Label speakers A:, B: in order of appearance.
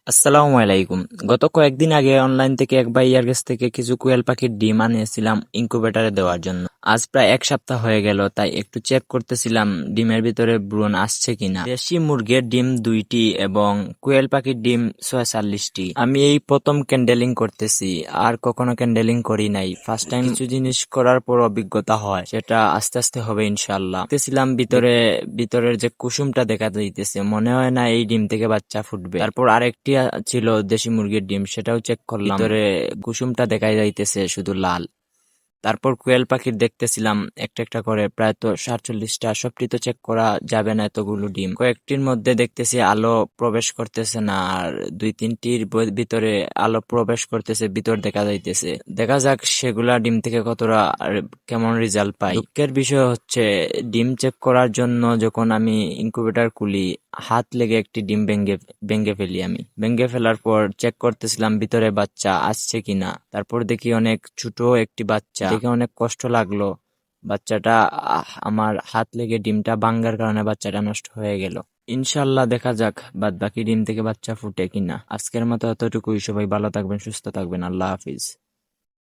A: আসসালামু আলাইকুম। গত কয়েকদিন আগে অনলাইন থেকে এক ভাইয়ার কাছ থেকে কিছু কোয়েল পাখির ডিম আনিয়েছিলাম ইনকিউবেটরে দেওয়ার জন্য। আজ প্রায় এক সপ্তাহ হয়ে গেল, তাই একটু চেক করতেছিলাম ডিমের ভিতরে ভ্রূণ আসছে কিনা। দেশি মুরগির ডিম 2টি এবং কোয়েল পাখির ডিম 46টি। আমি এই প্রথম ক্যান্ডেলিং করতেছি, আর কখনো ক্যান্ডেলিং করি নাই। ফার্স্ট টাইম কিছু জিনিস করার পর অভিজ্ঞতা হয়, সেটা আস্তে আস্তে হবে ইনশাল্লাহ। দেখতেছিলাম ভিতরের যে কুসুমটা দেখা যাইতেছে, মনে হয় না এই ডিম থেকে বাচ্চা ফুটবে। তারপর আরেকটি ছিল দেশি মুরগির ডিম, সেটাও চেক করলাম, ভিতরে কুসুমটা দেখা যাইতেছে শুধু লাল। তারপর কোয়েল পাখির দেখতেছিলাম একটা একটা করে, প্রায় তো 47টা। সবটি তো চেক করা যাবে না, এতগুলো ডিম। কয়েকটির মধ্যে দেখতেছি আলো প্রবেশ করতেছে না, আর 2-3টির ভিতরে আলো প্রবেশ করতেছে, ভিতর দেখা যাইতেছে। দেখা যাক সেগুলা ডিম থেকে কতটা কেমন রেজাল্ট পাই। দুঃখের বিষয় হচ্ছে, ডিম চেক করার জন্য যখন আমি ইনকিউবেটর খুলি, হাত লেগে একটি ডিম ভেঙে ফেলি। আমি ভেঙে ফেলার পর চেক করতেছিলাম ভিতরে বাচ্চা আসছে কিনা। তারপর দেখি অনেক ছোট একটি বাচ্চা, দেখে অনেক কষ্ট লাগলো। বাচ্চাটা আমার হাত লেগে ডিমটা ভাঙ্গার কারণে বাচ্চাটা নষ্ট হয়ে গেল। ইনশাল্লাহ দেখা যাক বাদ বাকি ডিম থেকে বাচ্চা ফুটে কিনা। আজকের মতো এতটুকুই। সবাই ভালো থাকবেন, সুস্থ থাকবেন। আল্লাহ হাফিজ।